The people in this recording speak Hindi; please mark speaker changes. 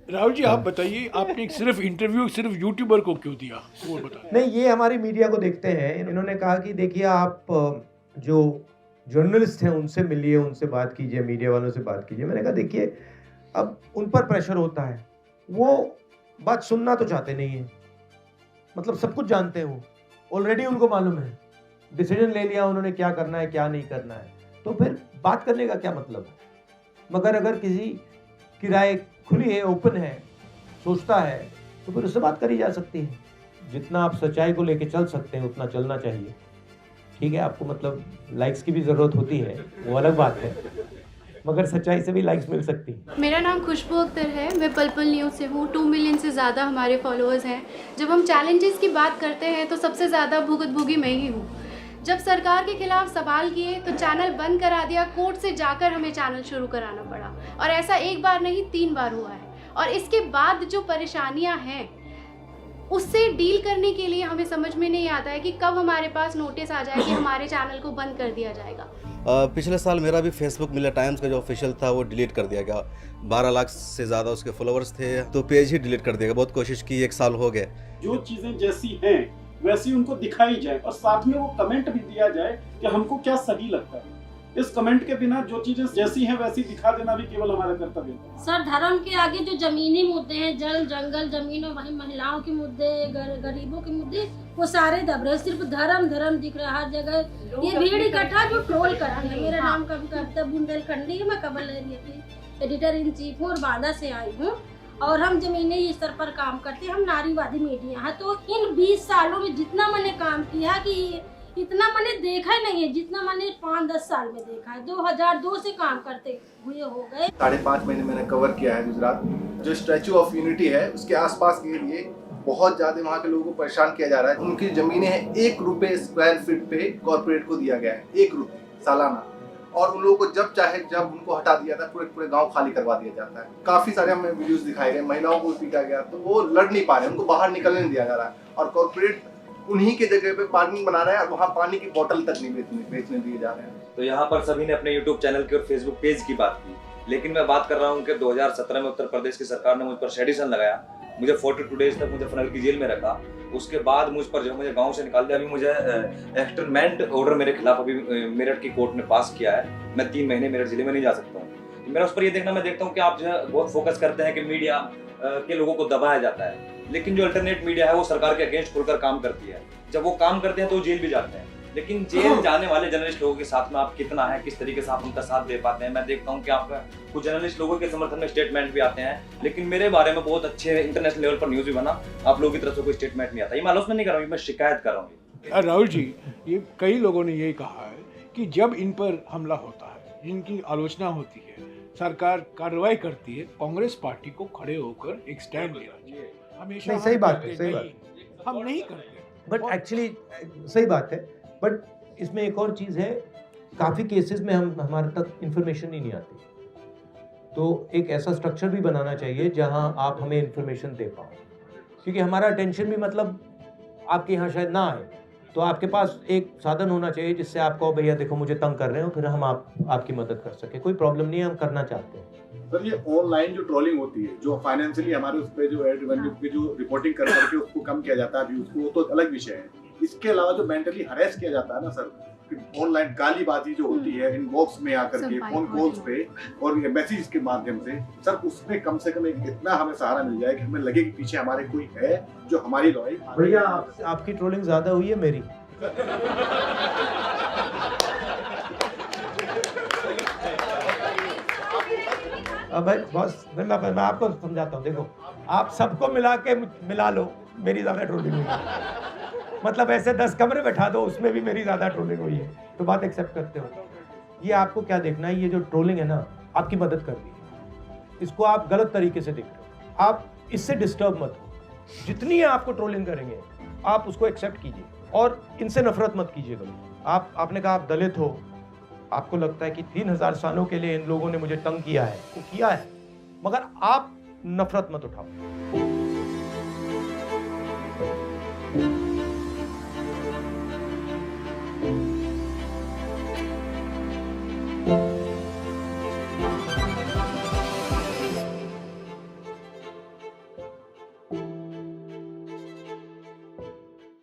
Speaker 1: राहुल जी आप बताइए, आपने सिर्फ इंटरव्यू सिर्फ यूट्यूबर को क्यों दिया, वो बताइए।
Speaker 2: नहीं, ये हमारी मीडिया को देखते हैं। इन्होंने कहा कि देखिए आप जो जर्नलिस्ट हैं उनसे मिलिए, उनसे बात कीजिए, मीडिया वालों से बात कीजिए। मैंने कहा देखिए अब उन पर प्रेशर होता है, वो बात सुनना तो चाहते नहीं है। मतलब सब कुछ जानते हैं, वो ऑलरेडी उनको मालूम है, डिसीजन ले लिया उन्होंने क्या करना है क्या नहीं करना है, तो फिर बात करने का क्या मतलब है। मगर अगर किसी की राय खुली है, ओपन है, सोचता है, तो फिर उससे बात करी जा सकती है। जितना आप सच्चाई को लेके चल सकते हैं उतना चलना चाहिए। ठीक है, आपको मतलब लाइक्स की भी ज़रूरत होती है, वो अलग बात है, मगर सच्चाई से भी लाइक्स मिल सकती है।
Speaker 3: मेरा नाम खुशबू अख्तर है, मैं पल पल न्यूज़ से हूँ। 2 मिलियन से ज़्यादा हमारे फॉलोअर्स हैं। जब हम चैलेंजेस की बात करते हैं तो सबसे ज़्यादा भुगतभोगी मैं ही हूँ। जब सरकार के खिलाफ सवाल किए तो चैनल बंद करा दिया, कोर्ट से जाकर हमें चैनल शुरू कराना पड़ा, और ऐसा एक बार नहीं 3 बार हुआ है। और इसके बाद जो परेशानियाँ हैं उससे डील करने के लिए हमें समझ में नहीं आता है कि कब हमारे पास नोटिस आ जाए कि हमारे चैनल को बंद कर दिया जाएगा।
Speaker 4: पिछले साल मेरा भी फेसबुक मिला टाइम्स का जो ऑफिशियल था वो डिलीट कर दिया गया। 12 लाख से ज़्यादा उसके फॉलोअर्स थे, तो पेज ही डिलीट कर दिया गया। बहुत कोशिश की, 1 साल हो गए।
Speaker 5: जो चीज़ें जैसी हैं वैसी उनको दिखाई जाए और साथ में वो कमेंट भी दिया जाए कि हमको क्या सही लगता है। इस कमेंट के बिना जो चीजें जैसी हैं वैसी दिखा देना भी केवल हमारा कर्तव्य है।
Speaker 6: सर, धर्म के आगे जो जमीनी मुद्दे हैं, जल जंगल जमीन और वही महिलाओं के मुद्दे, गरीबों के मुद्दे, वो सारे दब रहे। सिर्फ धर्म धर्म दिख रहा है हर जगह। ये भीड़ इकट्ठा जो ट्रोल करती है। मेरा नाम कविता बुंदेलखंडी है, मैं कमल लहरिया की एडिटर इन चीफ हूँ और बांदा से आई हूँ, और हम जमीनी स्तर पर काम करते हैं। हम नारीवादी मीडिया है। तो इन 20 सालों में जितना मैंने काम किया कि इतना मैंने देखा ही नहीं है जितना मैंने 5-10 साल में देखा है। 2002 से काम करते हुए हो गए।
Speaker 7: 5.5 महीने मैंने कवर किया है गुजरात। जो स्टैचू ऑफ यूनिटी है उसके आसपास के लिए बहुत ज्यादा वहाँ के लोगों को परेशान किया जा रहा है। उनकी जमीनें हैं 1 रुपए स्क्वायर फीट पे कॉर्पोरेट को दिया गया है, 1 रुपए सालाना। और उन लोगों को जब चाहे जब उनको हटा दिया था, पूरे गांव खाली करवा दिया जाता है। काफी सारे हमें वीडियोस दिखाए गए, महिलाओं को पीटा गया, तो वो लड़ नहीं पा रहे, उनको बाहर निकलने नहीं दिया जा रहा है। और कॉर्पोरेट उन्हीं के जगह पे पार्किंग बना रहा है और वहाँ पानी की बोतल तक नहीं बेचने दिए जा रहे हैं।
Speaker 8: तो यहाँ पर सभी ने अपने यूट्यूब चैनल की और फेसबुक पेज की बात की, लेकिन मैं बात कर रहा हूँ कि 2017 में उत्तर प्रदेश की सरकार ने मुझ पर सेडिशन लगाया। मुझे 42 डेज तक मुझे फनल की जेल में रखा। उसके बाद मुझ पर जो मुझे गांव से निकाल दिया। अभी मुझे एक्सटर्नमेंट ऑर्डर मेरे खिलाफ अभी मेरठ की कोर्ट ने पास किया है। मैं 3 महीने मेरठ जिले में नहीं जा सकता हूँ। मेरा उस पर ये मैं देखता हूँ कि आप जो है बहुत फोकस करते हैं कि मीडिया के लोगों को दबाया जाता है, लेकिन जो अल्टरनेट मीडिया है वो सरकार के अगेंस्ट खुलकर काम करती है। जब वो काम करते हैं तो जेल भी जाते हैं, लेकिन जेल जाने वाले जर्नलिस्ट लोगों के साथ में आप कितना है, किस तरीके से आप उनका साथ दे पाते हैं। मैं देखता हूँ कि आपका कुछ जर्नलिस्ट लोगों के समर्थन में स्टेटमेंट भी आते हैं, लेकिन मेरे बारे में बहुत अच्छे इंटरनेशनल लेवल पर न्यूज भी बना, आप लोगों की तरफ से कोई स्टेटमेंट नहीं आता। ये मैं आलोचना नहीं कर रहा हूँ, मैं शिकायत कर रहा हूँ।
Speaker 1: राहुल जी, ये कई लोगों ने यही कहा है कि जब इन पर हमला होता है, इनकी आलोचना होती है, सरकार कार्रवाई करती है, कांग्रेस पार्टी को खड़े होकर एक स्टैंड लेना चाहिए। हमेशा
Speaker 2: नहीं, सही बात है, सही
Speaker 1: बात, हम नहीं करते।
Speaker 2: बट एक्चुअली सही बात है, बट इसमें एक और चीज़ है, काफ़ी केसेस में हमारे तक इन्फॉर्मेशन ही नहीं आती। तो एक ऐसा स्ट्रक्चर भी बनाना चाहिए जहां आप हमें इन्फॉर्मेशन दे पाओ, क्योंकि हमारा अटेंशन भी मतलब आपके यहाँ शायद ना आए, तो आपके पास एक साधन होना चाहिए जिससे आप कहो भैया देखो मुझे तंग कर रहे हो, फिर हम आपकी मदद कर सके। कोई प्रॉब्लम नहीं है, हम करना चाहते हैं।
Speaker 7: सर, ये ऑनलाइन जो ट्रोलिंग होती है, जो फाइनेंशियली हमारे उस पे जो एड रेवेन्यू पे जो रिपोर्टिंग कर करके उसको कम किया जाता है व्यूज को, वो तो अलग विषय है। इसके अलावा जो मेंटली हरेस किया जाता है ना सर, ऑनलाइन गालीबाजी जो होती है इनबॉक्स में आकर के, फोन कॉल्स पे और मैसेज के माध्यम से, सर उसमें कम से कम एक इतना हमें सहारा मिल जाए कि हमें लगे कि पीछे हमारे कोई है जो हमारी लॉयल।
Speaker 2: भैया आपकी ट्रोलिंग ज्यादा हुई है मेरी। अब बस मैं आपको समझाता हूँ। देखो, आप सबको मिला लो, मेरी ज्यादा ट्रोलिंग हुई है। मतलब ऐसे 10 कमरे बैठा दो, उसमें भी मेरी ज्यादा ट्रोलिंग हुई है, तो बात एक्सेप्ट करते हो। ये आपको क्या देखना है, ये जो ट्रोलिंग है ना, आपकी मदद कर रही है। इसको आप गलत तरीके से देख रहे हो, आप इससे डिस्टर्ब मत हो। जितनी आपको ट्रोलिंग करेंगे आप उसको एक्सेप्ट कीजिए और इनसे नफरत मत कीजिए कभी। आपने कहा आप दलित हो, आपको लगता है कि 3000 सालों के लिए इन लोगों ने मुझे तंग किया है, वो किया है, मगर आप नफरत मत उठाओ।